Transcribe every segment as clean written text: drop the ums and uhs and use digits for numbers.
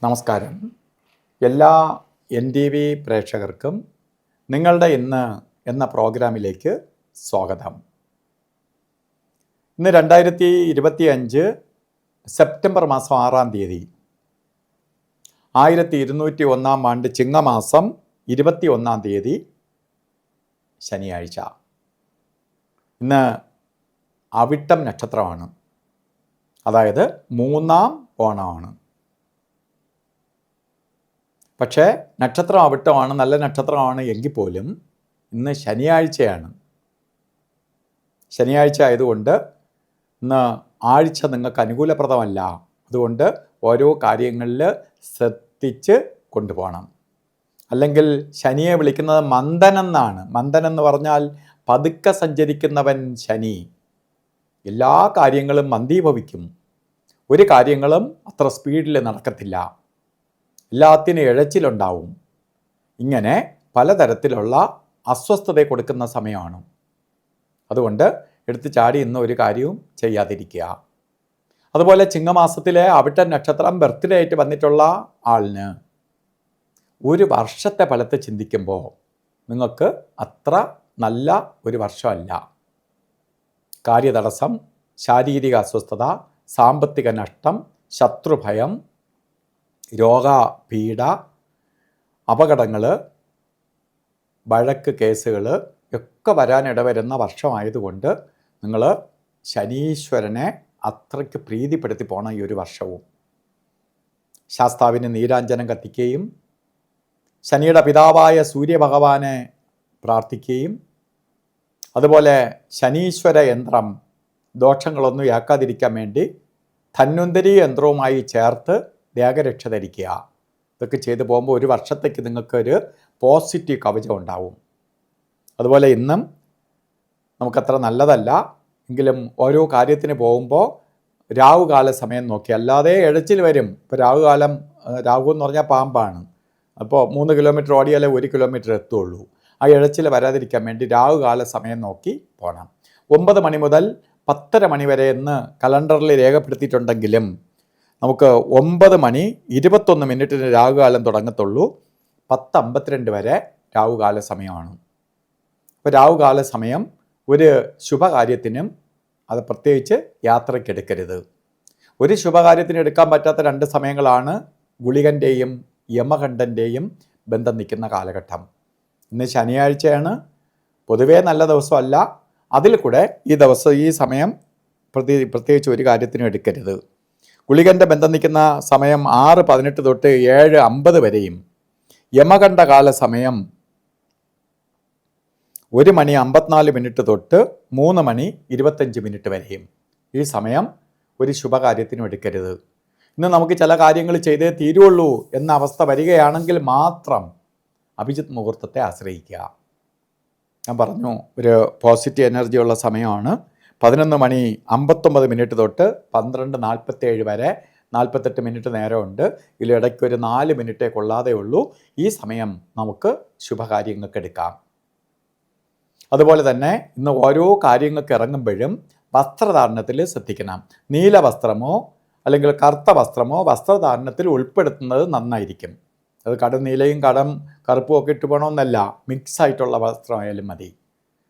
നമസ്കാരം. എല്ലാ NTV പ്രേക്ഷകർക്കും നിങ്ങളുടെ ഇന്ന് എന്ന പ്രോഗ്രാമിലേക്ക് സ്വാഗതം. ഇന്ന് 2025 സെപ്റ്റംബർ മാസം 6-ാം തീയതി 1201 ആണ്ട് ചിങ്ങമാസം 21-ാം തീയതി ശനിയാഴ്ച. ഇന്ന് അവിട്ടം നക്ഷത്രമാണ്, അതായത് 3-ാം ഓണമാണ്. പക്ഷേ നക്ഷത്രം അവിട്ടമാണ്, നല്ല നക്ഷത്രമാണ് എങ്കിൽ പോലും ഇന്ന് ശനിയാഴ്ചയാണ്. ശനിയാഴ്ച ആയതുകൊണ്ട് ഇന്ന് ആഴ്ച നിങ്ങൾക്ക് അനുകൂലപ്രദമല്ല. അതുകൊണ്ട് ഓരോ കാര്യങ്ങളിൽ ശ്രദ്ധിച്ച് കൊണ്ടുപോകണം. അല്ലെങ്കിൽ ശനിയെ വിളിക്കുന്നത് മന്ദൻ എന്നാണ്. മന്ദൻ എന്ന് പറഞ്ഞാൽ പതുക്കെ സഞ്ചരിക്കുന്നവൻ ശനി. എല്ലാ കാര്യങ്ങളും മന്ദീഭവിക്കും. ഒരു കാര്യങ്ങളും അത്ര സ്പീഡിൽ നടക്കത്തില്ല. എല്ലാത്തിനും ഇഴച്ചിലുണ്ടാവും. ഇങ്ങനെ പലതരത്തിലുള്ള അസ്വസ്ഥത കൊടുക്കുന്ന സമയമാണ്. അതുകൊണ്ട് എടുത്തു ചാടി ഇന്ന് ഒരു കാര്യവും ചെയ്യാതിരിക്കുക. അതുപോലെ ചിങ്ങമാസത്തിലെ അവിട്ട നക്ഷത്രം ബർത്ത്ഡേ ആയിട്ട് വന്നിട്ടുള്ള ആളിന് ഒരു വർഷത്തെ ഫലത്തെ ചിന്തിക്കുമ്പോൾ നിങ്ങൾക്ക് അത്ര നല്ല ഒരു വർഷമല്ല. കാര്യതടസ്സം, ശാരീരിക അസ്വസ്ഥത, സാമ്പത്തിക നഷ്ടം, ശത്രുഭയം, രോഗപീഡ, അപകടങ്ങൾ, വഴക്ക് കേസുകൾ ഒക്കെ വരാനിടവരുന്ന വർഷമായതുകൊണ്ട് നിങ്ങൾ ശനീശ്വരനെ അത്രയ്ക്ക് പ്രീതിപ്പെടുത്തി പോകണം ഈ ഒരു വർഷവും. ശാസ്താവിന് നീരാഞ്ജനം കത്തിക്കുകയും ശനിയുടെ പിതാവായ സൂര്യഭഗവാനെ പ്രാർത്ഥിക്കുകയും അതുപോലെ ശനീശ്വര യന്ത്രം ദോഷങ്ങളൊന്നും ഏക്കാതിരിക്കാൻ വേണ്ടി ധന്വന്തരി യന്ത്രവുമായി ചേർത്ത് ദേഹരക്ഷ ധരിക്കുക. ഇതൊക്കെ ചെയ്തു പോകുമ്പോൾ ഒരു വർഷത്തേക്ക് നിങ്ങൾക്കൊരു പോസിറ്റീവ് കവചം ഉണ്ടാവും. അതുപോലെ ഇന്നും നമുക്കത്ര നല്ലതല്ല എങ്കിലും ഓരോ കാര്യത്തിന് പോകുമ്പോൾ രാവുകാല സമയം നോക്കി, അല്ലാതെ ഇഴച്ചിൽ വരും. ഇപ്പോൾ രാഹു എന്ന് പറഞ്ഞാൽ പാമ്പാണ്. അപ്പോൾ 3 കിലോമീറ്റർ ഓടിയാലേ 1 കിലോമീറ്റർ എത്തുള്ളൂ. ആ ഇഴച്ചിൽ വരാതിരിക്കാൻ വേണ്ടി രാവുകാല സമയം നോക്കി പോകണം. 9 മണി മുതൽ 10:30 മണി വരെ എന്ന് കലണ്ടറിൽ രേഖപ്പെടുത്തിയിട്ടുണ്ടെങ്കിലും നമുക്ക് 9 മണി 21 മിനിറ്റിന് രാഹുകാലം തുടങ്ങത്തുള്ളൂ. 10:52 വരെ രാഹുകാല സമയമാണ്. അപ്പോൾ രാഹുകാല സമയം ഒരു ശുഭകാര്യത്തിനും അത് പ്രത്യേകിച്ച് യാത്രയ്ക്കെടുക്കരുത്. ഒരു ശുഭകാര്യത്തിന് എടുക്കാൻ പറ്റാത്ത 2 സമയങ്ങളാണ് ഗുളികൻ്റെയും യമകണ്ഠൻ്റെയും ബന്ധം നിൽക്കുന്ന കാലഘട്ടം. ഇന്ന് ശനിയാഴ്ചയാണ്, പൊതുവേ നല്ല ദിവസമല്ല. അതിൽ കൂടെ ഈ സമയം പ്രത്യേകിച്ച് ഒരു കാര്യത്തിനും എടുക്കരുത്. ഗുളികൻ്റെ ബന്ധം നിൽക്കുന്ന സമയം 6:18 തൊട്ട് 7:50 വരെയും യമകണ്ഠകാല സമയം 1 മണി 54 മിനിറ്റ് തൊട്ട് 3 മണി 25 മിനിറ്റ് വരെയും. ഈ സമയം ഒരു ശുഭകാര്യത്തിനും എടുക്കരുത്. ഇന്ന് നമുക്ക് ചില കാര്യങ്ങൾ ചെയ്തേ തീരുള്ളൂ എന്ന അവസ്ഥ വരികയാണെങ്കിൽ മാത്രം അഭിജിത്ത് മുഹൂർത്തത്തെ ആശ്രയിക്കുക. ഞാൻ പറഞ്ഞു, ഒരു പോസിറ്റീവ് എനർജി ഉള്ള സമയമാണ്. 11 മണി 59 മിനിറ്റ് തൊട്ട് 12:47 വരെ 48 മിനിറ്റ് നേരമുണ്ട്. ഇതിലിടയ്ക്ക് ഒരു 4 മിനിറ്റേ കൊള്ളാതെ ഉള്ളൂ. ഈ സമയം നമുക്ക് ശുഭകാര്യങ്ങൾക്ക് എടുക്കാം. അതുപോലെ തന്നെ ഇന്ന് ഓരോ കാര്യങ്ങൾക്ക് ഇറങ്ങുമ്പോഴും വസ്ത്രധാരണത്തിൽ ശ്രദ്ധിക്കണം. നീല വസ്ത്രമോ അല്ലെങ്കിൽ കറുത്ത വസ്ത്രമോ വസ്ത്രധാരണത്തിൽ ഉൾപ്പെടുത്തുന്നത് നന്നായിരിക്കും. അത് കടും നീലയും കറുപ്പും ഒക്കെ ഇട്ട് പോകണമെന്നല്ല, മിക്സ് ആയിട്ടുള്ള വസ്ത്രമായാലും മതി.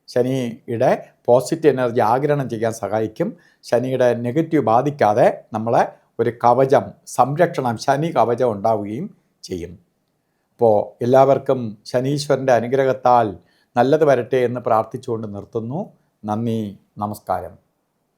ശനിയുടെ പോസിറ്റീവ് എനർജി ആഗിരണം ചെയ്യാൻ സഹായിക്കും. ശനിയുടെ നെഗറ്റീവ് ബാധിക്കാതെ നമ്മളെ ഒരു കവചം, സംരക്ഷണം, ശനി കവചം ഉണ്ടാവുകയും ചെയ്യും. അപ്പോൾ എല്ലാവർക്കും ശനീശ്വരൻ്റെ അനുഗ്രഹത്താൽ നല്ലത് വരട്ടെ എന്ന് പ്രാർത്ഥിച്ചുകൊണ്ട് നിർത്തുന്നു. നന്ദി, നമസ്കാരം.